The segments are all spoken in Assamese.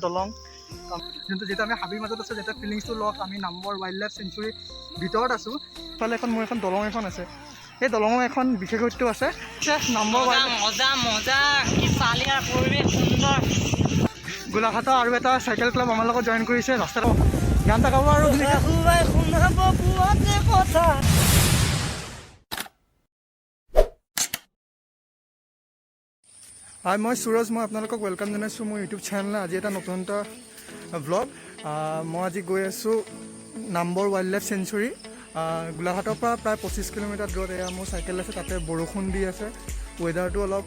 দলং যোনটো যেটা আমি হাবিৰ মাজত আছোঁ যেটা ফিলিংছটো লওক আমি নামবৰ ৱাইল্ড লাইফ চেঞ্চুৰী ভিতৰত আছোঁ ফালে এখন মোৰ এখন দলং এখন আছে এই দলঙৰ এখন বিশেষত্ব আছে নামবৰ মজা মজা কি চালিয়া পৰিৱেশ সুন্দৰ গোলাঘাটৰ আৰু এটা চাইকেল ক্লাব আমাৰ লগত জইন কৰিছে ৰাস্তাত গান এটা গাব আৰু হাই মই সুৰজ মই আপোনালোকক ৱেলকাম জনাইছোঁ মোৰ ইউটিউব চেনেললৈ আজি এটা নতুন এটা ব্লগ মই আজি গৈ আছোঁ নামবৰ ৱাইল্ড লাইফ চেঞ্চুৰী গোলাঘাটৰ পৰা প্ৰায় 25 কিলোমিটাৰ দূৰত এয়া মোৰ চাইকেল আছে তাতে বৰষুণ দি আছে ৱেডাৰটো অলপ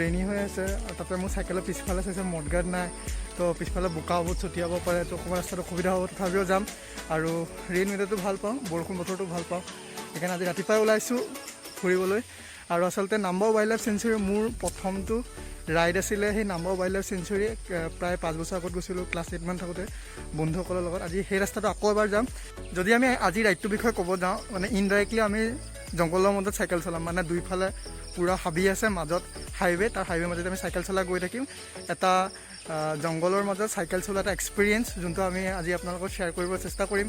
ৰেইনি হৈ আছে আৰু তাতে মোৰ চাইকেলৰ পিছফালে চাইছে মডগাৰ্ড নাই তো পিছফালে বোকা হ'ব ছটিয়াব পাৰে তো অকণমান ৰাস্তাত অসুবিধা হ'ব তথাপিও যাম আৰু ৰেইন ৱেডাৰটো ভাল পাওঁ বৰষুণ বতৰটো ভাল পাওঁ সেইকাৰণে আজি ৰাতিপুৱাই ওলাইছোঁ ফুৰিবলৈ আৰু আচলতে নামবৰ ৱাইল্ড লাইফ চেঞ্চুৰী মোৰ প্ৰথমটো ৰাইড আছিলে সেই নামবৰ ৱাইল্ড লাইফ চেঞ্চুৰী প্ৰায় 5 বছৰ আগত গৈছিলোঁ ক্লাছ 8 মান থাকোঁতে বন্ধুসকলৰ লগত আজি সেই ৰাস্তাটো আকৌ এবাৰ যাম যদি আমি আজি ৰাইডটোৰ বিষয়ে ক'ব যাওঁ মানে ইনডাইৰেক্টলি আমি জংঘলৰ মাজত চাইকেল চলাম মানে দুইফালে পূৰা হাবি আছে মাজত হাইৱে তাৰ হাইৱে মাজত আমি চাইকেল চলাই গৈ থাকিম এটা জংঘলৰ মাজত চাইকেল চলোৱা এটা এক্সপিৰিয়েঞ্চ যোনটো আমি আজি আপোনালোকক শ্বেয়াৰ কৰিব চেষ্টা কৰিম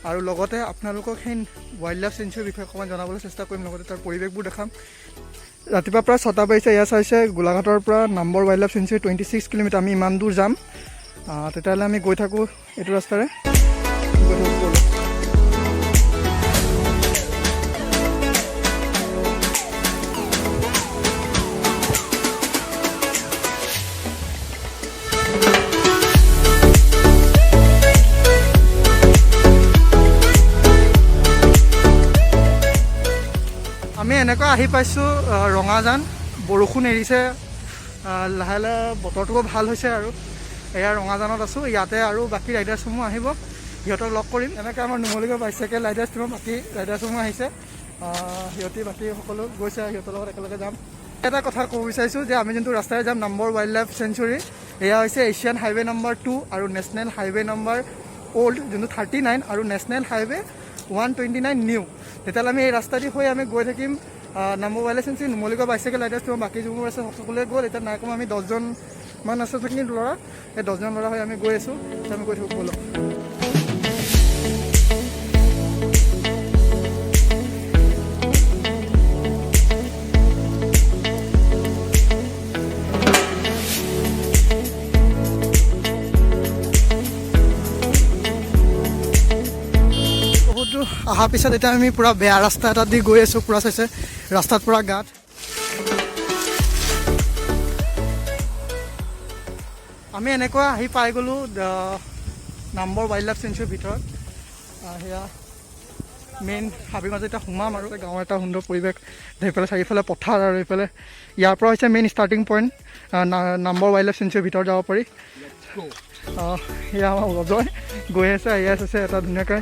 আৰু লগতে আপোনালোকক সেই ৱাইল্ড লাইফ চেঞ্চুৰীৰ বিষয়ে অকণমান জনাবলৈ চেষ্টা কৰিম লগতে তাৰ পৰিৱেশবোৰ দেখাম ৰাতিপুৱা প্ৰায় 6টা বাজিছে এয়া চাইছে গোলাঘাটৰ পৰা Nambor wild life sanctuary 26 kilometre আমি ইমান দূৰ যাম তেতিয়াহ'লে আমি গৈ থাকোঁ এইটো ৰাস্তাৰে আমি এনেকৈ আহি পাইছোঁ ৰঙাজান বৰষুণ এৰিছে লাহে লাহে বতৰটোও ভাল হৈছে আৰু এয়া ৰঙাজানত আছোঁ ইয়াতে আৰু বাকী ৰাইডাৰ্ছসমূহ আহিব সিহঁতক লগ কৰিম এনেকৈ আমাৰ নুমলীগড় বাইচাইকেল ৰাইডাৰ্ছ টিমৰ বাকী ৰাইডাৰ্ছসমূহ আহিছে সিহঁতি বাকী সকলো গৈছে সিহঁতৰ লগত একেলগে যাম এটা কথা ক'ব বিচাৰিছোঁ যে আমি যোনটো ৰাস্তাৰে যাম নামবৰ ৱাইল্ড লাইফ চেঞ্চুৰী এয়া হৈছে এছিয়ান হাইৱে নম্বৰ 2 আৰু নেশ্যনেল হাইৱে নম্বৰ অল্ড যোনটো 39 আৰু নেশ্যনেল হাইৱে 129 নিউ তেতিয়াহ'লে আমি এই ৰাস্তাদি হৈ আমি গৈ থাকিম Nambor wild life sanctuary Numaligarh bicycle riders টিমৰ বাকী যোনবোৰ আছে সকলোৱে গ'ল এতিয়া নাই কম আমি 10জন মান আছে যিখিনি ল'ৰা এই 10জন ল'ৰা হৈ আমি গৈ আছোঁ আমি গৈ থাকোঁ ব'লক অহাৰ পিছত এতিয়া আমি পূৰা বেয়া ৰাস্তা এটা দি গৈ আছোঁ পূৰা চাইছে ৰাস্তাত পূৰা গাঁত আমি এনেকুৱা আহি পাই গ'লোঁ নামবৰ ৱাইল্ড লাইফ চেঞ্চুৰীৰ ভিতৰত সেয়া মেইন হাবিৰ মাজত এতিয়া সোমাম আৰু গাঁৱৰ এটা সুন্দৰ পৰিৱেশ সেইফালে চাৰিওফালে পথাৰ আৰু এইফালে ইয়াৰ পৰা হৈছে main starting point Nambor wild লাইফ চেঞ্চুৰীৰ ভিতৰত যাব পাৰি সেয়া আমাৰ অজয় গৈ আছে আহি আছে এটা ধুনীয়াকৈ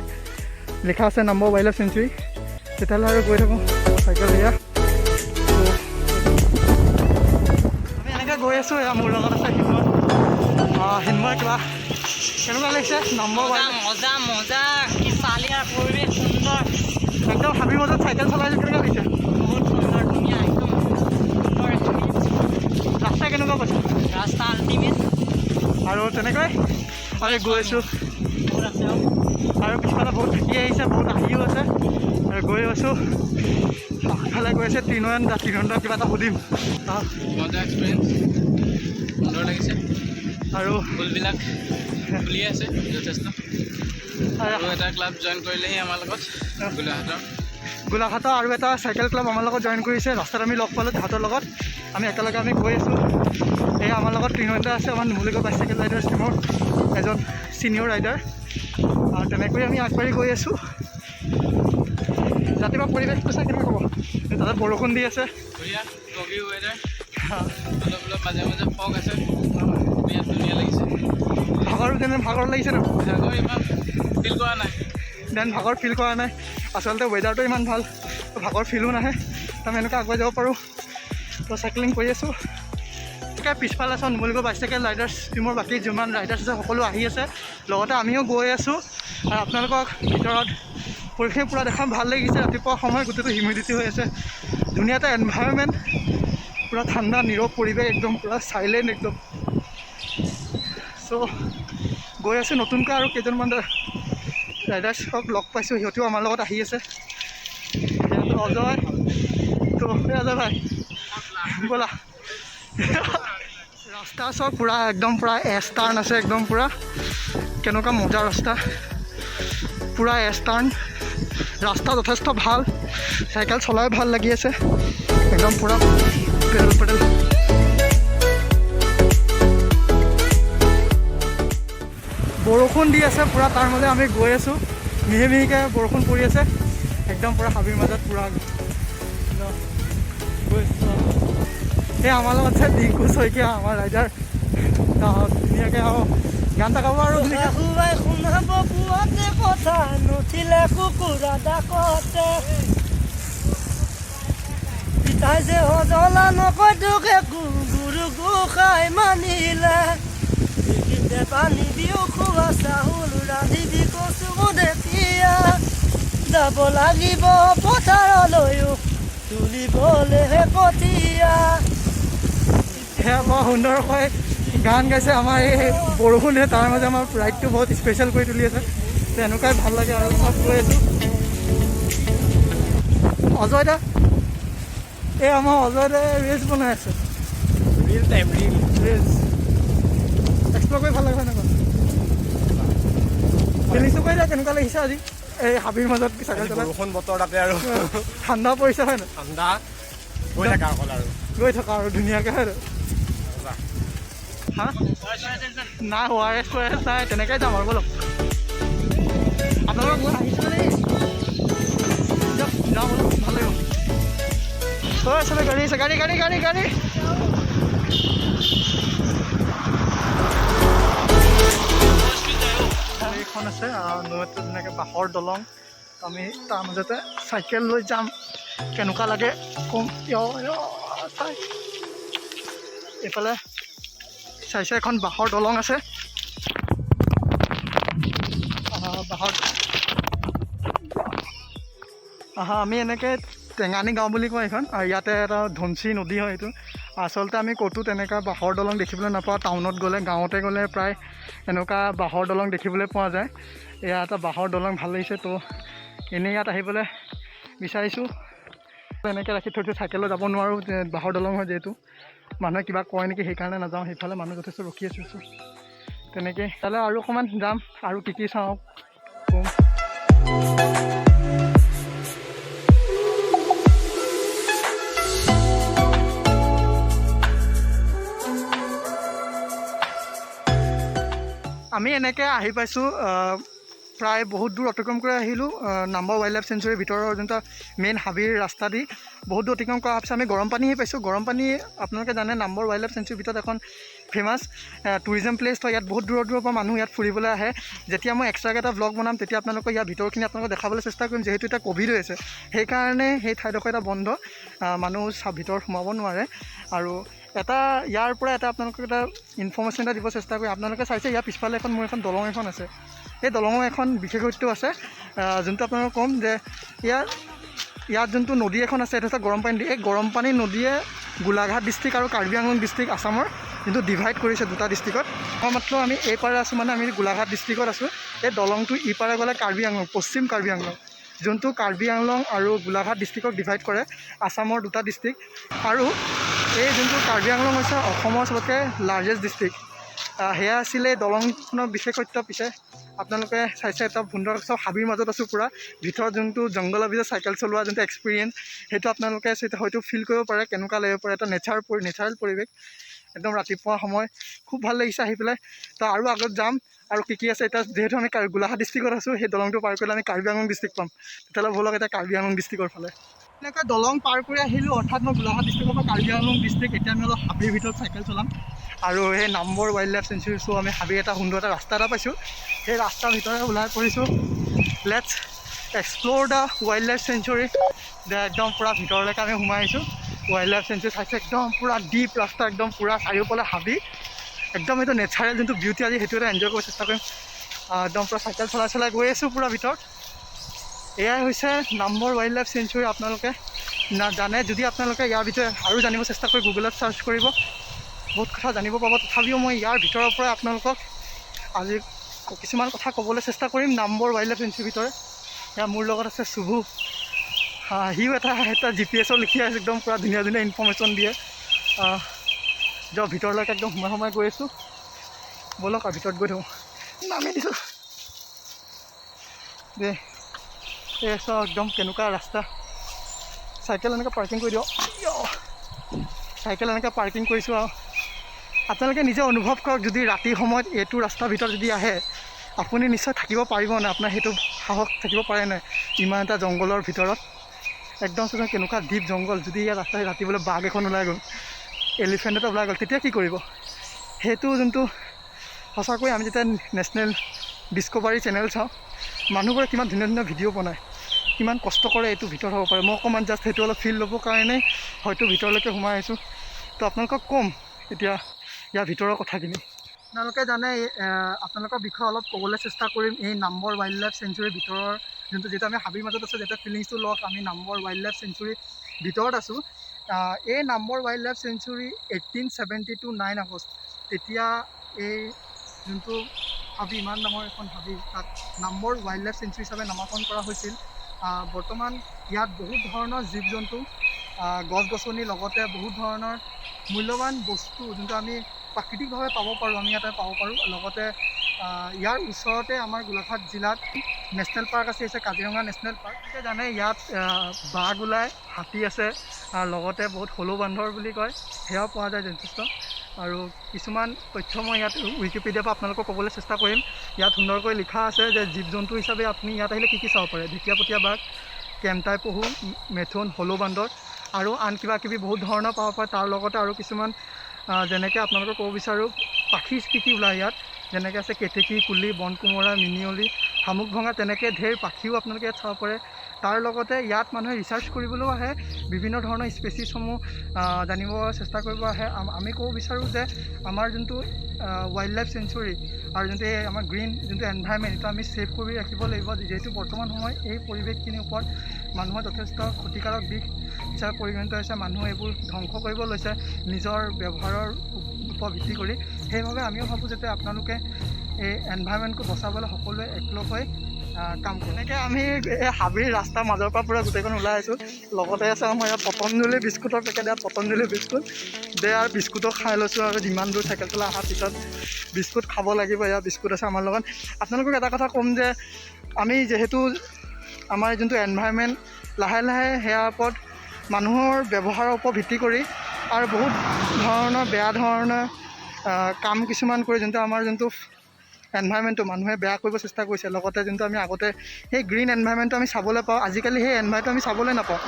লিখা আছে নামবৰ ৱাইল্ড লাইফ চেঞ্চুৰী তেতিয়াহ'লে আৰু গৈ থাকোঁ চাইকেল এয়া আমি এনেকৈ গৈ আছোঁ এয়া মোৰ লগত আছে হিন্ময় কিবা কেনেকুৱা লাগিছে নামবৰ মজা মজা কি চালিয়া পৰিৱেশ সুন্দৰ একদম হাবিৰ মাজত চাইকেল চলাইছোঁ কেনেকুৱা লাগিছে বহুত সুন্দৰ ধুনীয়া একদম সুন্দৰ ৰাস্তা কেনেকুৱা পাইছে ৰাস্তা আল্টিমেট আৰু তেনেকৈ আমি গৈ আছোঁ আৰু পিছফালে বহুত থাকি আহিছে বহুত আহিও আছে আৰু গৈ আছোঁ আগফালে গৈ আছে তিনিনন্দা কিবা এটা সুধিম মজা এক্সপিৰিয়েঞ্চ সুন্দৰ লাগিছে আৰু ফুলবিলাক ফুলি আছে যথেষ্ট আৰু এটা ক্লাব জইন কৰিলেহি আমাৰ লগত গোলাঘাটৰ আৰু এটা চাইকেল ক্লাব আমাৰ লগত জইন কৰিছে ৰাস্তাত আমি লগ পালোঁ তাহাঁতৰ লগত আমি একেলগে আমি গৈ আছোঁ সেয়া আমাৰ লগত তিনিনন্দা আছে আমাৰ নুমলীগড় বাইচাইকেল ৰাইডাৰ্ছ টিমৰ এজন ছিনিয়ৰ ৰাইডাৰ আৰু তেনেকৈ আমি আগবাঢ়ি গৈ আছোঁ ৰাতিপুৱা পৰিৱেশটো চাই কেনেকৈ ক'ব তাতে বৰষুণ দি আছে অলপ মাজে মাজে ফগ আছে বিৰাট ধুনীয়া লাগিছে ভাগৰ লাগিছে ন ভাগৰ ইমান ফিল কৰা নাই ভাগৰ ফিল কৰা নাই আচলতে ৱেডাৰটো ইমান ভাল ভাগৰ ফিলো নাহে আমি এনেকৈ আগুৱাই যাব পাৰোঁ তো চাইকেলিং কৰি আছোঁ পিছফালে আছোঁ নুমলীগড় বাইচাইকেল ৰাইডাৰ্ছ টিমৰ বাকী যিমান ৰাইডাৰ্ছ আছে সকলো আহি আছে লগতে আমিও গৈ আছোঁ আৰু আপোনালোকক ভিতৰত পৰিৱেশ পূৰা দেখাম ভাল লাগিছে ৰাতিপুৱা সময় গোটেইটো হিউমিডিটি হৈ আছে ধুনীয়া এটা এনভাইৰনমেণ্ট পূৰা ঠাণ্ডা নীৰৱ পৰিৱেশ একদম পূৰা চাইলেণ্ট একদম চ' গৈ আছোঁ নতুনকৈ আৰু কেইজনমান ৰাইডাৰ্ছক লগ পাইছোঁ, সিহঁতেও আমাৰ লগত আহি আছে। সিহঁতে অজয় তো অজয় ভাই ব'লা। ৰাস্তা চব পূৰা একদম পূৰা এছ টাৰ্ণ আছে, একদম পূৰা কেনেকুৱা মজা ৰাস্তা, পূৰা এছ টাৰ্ণ ৰাস্তা যথেষ্ট ভাল, চাইকেল চলাই ভাল লাগি আছে একদম পূৰা পেডেল পেডেল। বৰষুণ দি আছে পূৰা, তাৰ মাজে আমি গৈ আছোঁ, মিহি মিহিকৈ বৰষুণ পৰি আছে একদম পূৰা হাবিৰ মাজত পূৰা গৈ আছোঁ। এই আমাৰ লগত আছে ডিংকু শইকীয়া, আমাৰ ৰাইডাৰ, ধুনীয়াকৈ আৰু গান এটা গাব আৰু শুনাব পুৱাতে কথা নুঠিলে কুকুৰা ডাকতে, পিতাই যে সজলা নকয় তোকে গুৰু গোসাঁই মানিলে, বিকিতে পানী দিও খোৱা চাউল ৰান্ধিবি কচু দেখীয়া, যাব লাগিব পথাৰলৈও তুলিবলেহে কঠীয়া। সেয়া বৰ সুন্দৰকৈ গান গাইছে আমাৰ এই বৰষুণে, তাৰ মাজে আমাৰ ৰাইডটো বহুত স্পেচিয়েল কৰি তুলি আছে, তেনেকুৱাই ভাল লাগে আৰু চব গৈ আছোঁ। অজয় দা, এই আমাৰ অজয় দাই ৰিলচ বনাই আছে, ৰিলচ এক্সপ্ল'ৰ কৰি ভাল লাগে এনেকুৱা। ফিলিংছটো কৰি দিয়া কেনেকুৱা লাগিছে আজি এই হাবিৰ মাজত চাইকেল চলাই? বৰষুণ বতৰ তাতে আৰু ঠাণ্ডা পৰিছে হয় নাই? ঠাণ্ডা গৈ থাকা অকল আৰু গৈ থকা আৰু ধুনীয়াকৈ হয় নাই? হা নাই ORS নাই, তেনেকৈ যাম আৰু বলক। আপোনালোক মই আহিছোঁ নেকি? যাওঁ বলক, ভাল লাগিব। ঐ চবে গাড়ী আছে, গাড়ী গাড়ী গাড়ী গাড়ী। এইখন আছে নৈত ধুনীয়াকৈ বাঁহৰ দলং, আমি তাৰ মাজতে চাইকেল লৈ যাম, কেনেকুৱা লাগে কম। চাই এইফালে চাইছে এখন বাঁহৰ দলং আছে, বাঁহৰ আমি এনেকৈ টেঙানী গাঁও বুলি কওঁ এইখন, আৰু ইয়াতে এটা ধনশী নদী হয় এইটো। আচলতে আমি ক'তো তেনেকুৱা বাঁহৰ দলং দেখিবলৈ নাপাওঁ, টাউনত গ'লে গাঁৱতে গ'লে প্ৰায় এনেকুৱা বাঁহৰ দলং দেখিবলৈ পোৱা যায়। এয়া এটা বাঁহৰ দলং ভাল লাগিছে, তো এনেই ইয়াত আহিবলৈ বিচাৰিছোঁ। এনেকৈ ৰাখি থৈছোঁ, চাইকেলত যাব নোৱাৰোঁ, বাঁহৰ দলং হয় যিহেতু, মানুহে কিবা কয় নেকি সেইকাৰণে নাযাওঁ, সেইফালে মানুহ যথেষ্ট ৰখি আছোঁ। তেনেকৈ তালৈ আৰু অকণমান যাম, আৰু কি কি চাওঁ কম। আমি এনেকৈ আহি পাইছোঁ, প্ৰায় বহুত দূৰ অতিক্ৰম কৰি আহিলোঁ। নাম্বৰ ৱাইল্ড লাইফ চেঞ্চুৰীৰ ভিতৰৰ যোনটো মেইন হাবিৰ ৰাস্তা দি বহুত দূৰ অতিক্ৰম কৰাৰ পিছত আমি গৰম পানী পাইছোঁ। গৰম পানী আপোনালোকে জানে নাম্বৰ ৱাইল্ড লাইফ চেঞ্চুৰীৰ ভিতৰত এখন ফেমাছ টুৰিজম প্লেচ হয়, ইয়াত বহুত দূৰৰ পৰা মানুহ ইয়াত ফুৰিবলৈ আহে। যেতিয়া মই এক্সট্ৰাকৈ এটা ব্লগ বনাম তেতিয়া আপোনালোকক ইয়াৰ ভিতৰখিনি আপোনালোকক দেখাবলৈ চেষ্টা কৰিম, যিহেতু এতিয়া ক'ভিড হৈ আছে, সেইকাৰণে সেই ঠাইডোখৰ এটা বন্ধ, মানুহ ভিতৰত সোমাব নোৱাৰে। আৰু ইয়াৰ পৰা এটা আপোনালোকক এটা ইনফৰ্মেশ্যন এটা দিব চেষ্টা কৰিম। আপোনালোকে চাইছে ইয়াৰ পিছফালে মোৰ এখন দলং এখন আছে, সেই দলঙৰ এখন বিশেষত্ব আছে, যোনটো আপোনালোকক ক'ম যে ইয়াত যোনটো নদী এখন আছে এইটো হৈছে গৰমপানী নদী। এই গৰমপানী নদীয়ে গোলাঘাট ডিষ্ট্ৰিক্ট আৰু কাৰ্বি আংলং ডিষ্ট্ৰিক্ট আছামৰ যোনটো ডিভাইড কৰিছে দুটা ডিষ্ট্ৰিক্টত। মাত্ৰ আমি এইপাৰে আছোঁ, মানে আমি গোলাঘাট ডিষ্ট্ৰিক্টত আছোঁ। এই দলংটো ইপাৰে গ'লে কাৰ্বি আংলং, পশ্চিম কাৰ্বি আংলং, যোনটো কাৰ্বি আংলং আৰু গোলাঘাট ডিষ্ট্ৰিক্টক ডিভাইড কৰে, আছামৰ দুটা ডিষ্ট্ৰিক্ট। আৰু এই যোনটো কাৰ্বি আংলং হৈছে অসমৰ চবতকৈ লাৰ্জেষ্ট ডিষ্ট্ৰিক্ট। সেয়া আছিলে দলংখনৰ বিশেষত্ব। পিছে আপোনালোকে চাইছে এটা সুন্দৰ চব হাবিৰ মাজত আছোঁ পূৰা, ভিতৰত যোনটো জংঘলৰ ভিতৰত চাইকেল চলোৱা যোনটো এক্সপিৰিয়েঞ্চ, সেইটো আপোনালোকে হয়তো ফিল কৰিব পাৰে, কেনেকুৱা লাগিব পাৰে। এটা নেচাৰেল পৰিৱেশ, একদম ৰাতিপুৱা সময় খুব ভাল লাগিছে আহি পেলাই। তো আৰু আগত যাম, আৰু কি আছে এতিয়া, যিহেতু আমি গোলাঘাট ডিষ্ট্ৰিক্টত আছোঁ, সেই দলংটো পাৰ কৰিলে আমি কাৰ্বি আংলং ডিষ্ট্ৰিক্ট পাম। তেতিয়াহ'লে ব'লক এতিয়া কাৰ্বি আংলং ডিষ্ট্ৰিক্টৰ ফালে। এনেকৈ দলং পাৰ কৰি আহিলোঁ, অৰ্থাৎ মই গোলাঘাট ডিষ্ট্ৰিক্টৰ পৰা কাৰ্বি আংলং ডিষ্ট্ৰিক্ট। এতিয়া আমি অলপ হাবিৰ ভিতৰত চাইকেল চলাম, আৰু সেই নাম্বৰ ৱাইল্ড লাইফ চেঞ্চুৰী চ' আমি হাবিৰ এটা সুন্দৰ এটা ৰাস্তা এটা পাইছোঁ, সেই ৰাস্তাৰ ভিতৰে ওলাই পৰিছোঁ। Let's explore the wild life century. একদম পূৰা ভিতৰলৈকে আমি সোমাই আহিছোঁ। ৱাইল্ড লাইফ চেঞ্চুৰী চাইছে, একদম পূৰা ডিপ ৰাস্তা, একদম পূৰা চাৰিওফালে হাবি, একদম এইটো নেচাৰেল যোনটো বিউটি আজি সেইটো এটা এনজয় কৰিব চেষ্টা কৰিম। একদম পূৰা চাইকেল চলাই গৈ আছোঁ পূৰা ভিতৰত। এয়াই হৈছে নাম্বৰ ৱাইল্ড লাইফ চেঞ্চুৰী। আপোনালোকে জানে যদি আপোনালোকে ইয়াৰ বিষয়ে আৰু জানিব চেষ্টা কৰি গুগলত চাৰ্চ কৰিব, বহুত কথা জানিব পাব। তথাপিও মই ইয়াৰ ভিতৰৰ পৰা আপোনালোকক আজি কিছুমান কথা ক'বলৈ চেষ্টা কৰিম নামবৰ ৱাইল্ড লাইফ চেঞ্চুৰীৰ ভিতৰত। এয়া মোৰ লগত আছে শুভু, সিও এটা GPS লিখি আছে, একদম পূৰা ধুনীয়া ধুনীয়া ইনফৰ্মেশ্যন দিয়ে। ভিতৰলৈকে একদম সোমাই গৈ আছোঁ, ব'লক আৰু ভিতৰত গৈ থাকোঁ। নামি দিছোঁ দে, এই চোৱা একদম কেনেকুৱা ৰাস্তা। চাইকেল এনেকৈ পাৰ্কিং কৰি দিয়ক, চাইকেল এনেকৈ পাৰ্কিং কৰিছোঁ। আৰু আপোনালোকে নিজে অনুভৱ কৰক, যদি ৰাতি সময়ত এইটো ৰাস্তাৰ ভিতৰত যদি আহে আপুনি নিশ্চয় থাকিব পাৰিব নাই, আপোনাৰ সেইটো সাহস থাকিব পাৰে নাই ইমান এটা জংঘলৰ ভিতৰত। একদম চোন কেনেকুৱা ডিপ জংঘল। যদি ইয়াত ৰাতি বোলে বাঘ এখন ওলাই গ'ল, এলিফেণ্ট এটা ওলাই গ'ল, তেতিয়া কি কৰিব? সেইটো যোনটো সঁচাকৈ আমি যেতিয়া নেশ্যনেল ডিস্কভাৰী চেনেল চাওঁ, মানুহবোৰে কিমান ধুনীয়া ধুনীয়া ভিডিঅ' বনায়, কিমান কষ্ট কৰে এইটো ভিতৰত হ'ব পাৰে। মই অকণমান জাষ্ট সেইটো অলপ ফিল ল'বৰ কাৰণেই হয়তো ভিতৰলৈকে সোমাই আহিছোঁ। তো আপোনালোকক ক'ম এতিয়া ইয়াৰ ভিতৰৰ কথাখিনি। আপোনালোকে জানে, আপোনালোকৰ বিষয়ে অলপ ক'বলৈ চেষ্টা কৰিম এই নামবৰ ৱাইল্ড লাইফ চেঞ্চুৰীৰ ভিতৰৰ যোনটো, যিহেতু আমি হাবিৰ মাজত আছোঁ, যেতিয়া ফিলিংছটো লওক আমি নামবৰ ৱাইল্ড লাইফ চেঞ্চুৰীৰ ভিতৰত আছোঁ। এই Nambor wild life sanctuary 1872 9 August তেতিয়া এই যোনটো হাবি, ইমান ডাঙৰ এখন হাবি, তাত নামবৰ ৱাইল্ড লাইফ চেঞ্চুৰী হিচাপে নামাকৰণ কৰা হৈছিল। বৰ্তমান ইয়াত বহুত ধৰণৰ জীৱ জন্তু, গছ গছনিৰ লগতে বহুত ধৰণৰ মূল্যৱান বস্তু যোনটো আমি প্ৰাকৃতিকভাৱে পাব পাৰোঁ, আমি ইয়াতে পাব পাৰোঁ। লগতে ইয়াৰ ওচৰতে আমাৰ গোলাঘাট জিলাত নেশ্যনেল পাৰ্ক আছে, কাজিৰঙা নেশ্যনেল পাৰ্ক। জানে ইয়াত বাঘ ওলায়, হাতী আছে, লগতে বহুত হলৌ বান্দৰ বুলি কয় সেয়াও পোৱা যায় যথেষ্ট। আৰু কিছুমান তথ্য মই ইয়াত উইকিপিডিয়াৰ পৰা আপোনালোকক ক'বলৈ চেষ্টা কৰিম। ইয়াত সুন্দৰকৈ লিখা আছে যে জীৱ জন্তু হিচাপে আপুনি ইয়াত আহিলে কি কি চাব পাৰে: ঢেকীয়াপতীয়া বাঘ, কেমটাই পহু, মেথুন, হলৌ বান্দৰ আৰু আন কিবা কিবি বহুত ধৰণৰ পাব পাৰে। তাৰ লগতে আৰু কিছুমান যেনেকৈ আপোনালোকক ক'ব বিচাৰোঁ, পাখি কি কি ওলায় ইয়াত, যেনেকৈ আছে কেতেকী, কুলি, বন কোমোৰা, মিনিয়লি, শামুক ভঙা, তেনেকৈ ঢেৰ পাখিও আপোনালোকে ইয়াত চাব পাৰে। তাৰ লগতে ইয়াত মানুহে ৰিচাৰ্চ কৰিবলৈও আহে, বিভিন্ন ধৰণৰ স্পেচিছসমূহ জানিব চেষ্টা কৰিব আহে। আমি ক'ব বিচাৰোঁ যে আমাৰ যোনটো ৱাইল্ড লাইফ চেঞ্চুৰী আৰু যোনটো এই আমাৰ গ্ৰীণ যোনটো এনভাইৰনমেণ্ট, এইটো আমি ছেভ কৰি ৰাখিব লাগিব। যিহেতু বৰ্তমান সময়ত এই পৰিৱেশখিনিৰ ওপৰত মানুহৰ যথেষ্ট ক্ষতিকাৰক দিশ হিচাপে পৰিগণিত হৈছে। মানুহে এইবোৰ ধ্বংস কৰিব লৈছে নিজৰ ব্যৱহাৰৰ ওপৰত ভিত্তি কৰি। সেইবাবে আমিও ভাবোঁ যাতে আপোনালোকে এই এনভাইৰনমেণ্টটো বচাবলৈ সকলোৱে একলগ হৈ কাম কৰে। এনেকৈ আমি এই হাবিৰ ৰাস্তাৰ মাজৰ পৰা পূৰা গোটেইখন ওলাই আহিছোঁ। লগতে আছে আমাৰ ইয়াত পতঞ্জলি বিস্কুটৰ পেকেট, ইয়াত পতঞ্জলি বিস্কুট দে আৰু বিস্কুটো খাই লৈছোঁ। আৰু যিমান দূৰ চাইকেল চলাই অহাৰ পিছত বিস্কুট খাব লাগিব। ইয়াত বিস্কুট আছে আমাৰ লগত। আপোনালোকক এটা কথা ক'ম যে আমি যিহেতু আমাৰ যোনটো এনভাইৰনমেণ্ট লাহে লাহে সেয়াৰ ওপৰত মানুহৰ ব্যৱহাৰৰ ওপৰত ভিত্তি কৰি আৰু বহুত ধৰণৰ বেয়া ধৰণৰ কাম কিছুমান কৰি যোনটো আমাৰ যোনটো এনভাইৰনমেণ্টটো মানুহে বেয়া কৰিব চেষ্টা কৰিছে। লগতে যোনটো আমি আগতে সেই গ্ৰীণ এনভাইৰনমেণ্টটো আমি চাবলৈ পাওঁ, আজিকালি সেই এনভাইৰনমেণ্টটো আমি চাবলৈ নাপাওঁ।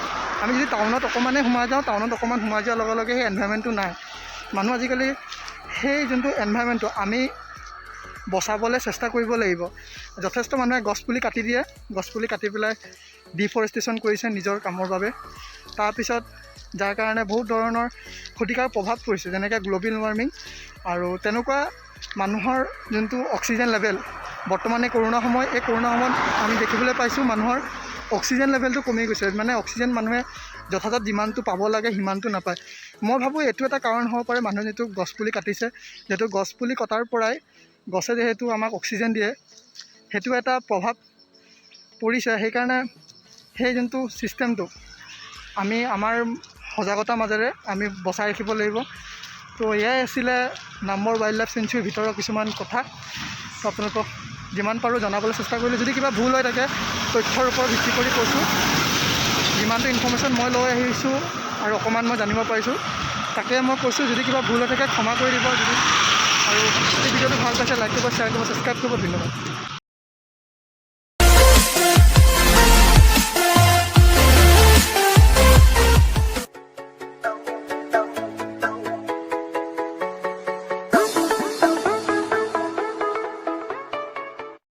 আমি যদি টাউনত অকণমানেই সোমাই যাওঁ, টাউনত অকণমান সোমাই যোৱাৰ লগে লগে সেই এনভাইৰনমেণ্টটো নাই। মানুহ আজিকালি সেই যোনটো এনভাইৰনমেণ্টটো আমি বচাবলৈ চেষ্টা কৰিব লাগিব। যথেষ্ট মানুহে গছপুলি কাটি দিয়ে, গছপুলি কাটি পেলাই ডিফৰেষ্টেশ্যন কৰিছে নিজৰ কামৰ বাবে। তাৰপিছত যাৰ কাৰণে বহুত ধৰণৰ ক্ষতিকাৰক প্ৰভাৱ পৰিছে, যেনেকৈ গ্ল'বেল ৱাৰ্মিং। আৰু তেনেকুৱা মানুহৰ যোনটো অক্সিজেন লেভেল বৰ্তমানে কৰোণা সময়ত আমি দেখিবলৈ পাইছোঁ মানুহৰ অক্সিজেন লেভেলটো কমি গৈছে। মানে অক্সিজেন মানুহে যথাযথ যিমানটো পাব লাগে সিমানটো নাপায়। মই ভাবোঁ এইটো এটা কাৰণ হ'ব পাৰে, মানুহে যিটো গছপুলি কাটিছে, যিহেতু গছপুলি কটাৰ পৰাই গছে যিহেতু আমাক অক্সিজেন দিয়ে, সেইটো এটা প্ৰভাৱ পৰিছে। সেইকাৰণে সেই যোনটো ছিষ্টেমটো আমি আমাৰ সজাগতাৰ মাজেৰে আমি বচাই ৰাখিব লাগিব। তো এয়াই আছিলে নামবৰ ৱাইল্ড লাইফ চেঞ্চুৰীৰ ভিতৰৰ কিছুমান কথা। তো আপোনালোকক যিমান পাৰোঁ জনাবলৈ চেষ্টা কৰিলোঁ। যদি কিবা ভুল হৈ থাকে তথ্যৰ ওপৰত ভিত্তি কৰি কৈছোঁ, যিমানটো ইনফৰ্মেশ্যন মই লৈ আহিছোঁ আৰু অকণমান মই জানিব পাৰিছোঁ তাকে মই কৈছোঁ। যদি কিবা ভুল হৈ থাকে ক্ষমা কৰি দিব। আৰু এই ভিডিঅ'টো ভাল পাইছে লাইক কৰিব, শ্বেয়াৰ কৰিব, ছাবস্ক্ৰাইব কৰিব। ধন্যবাদ।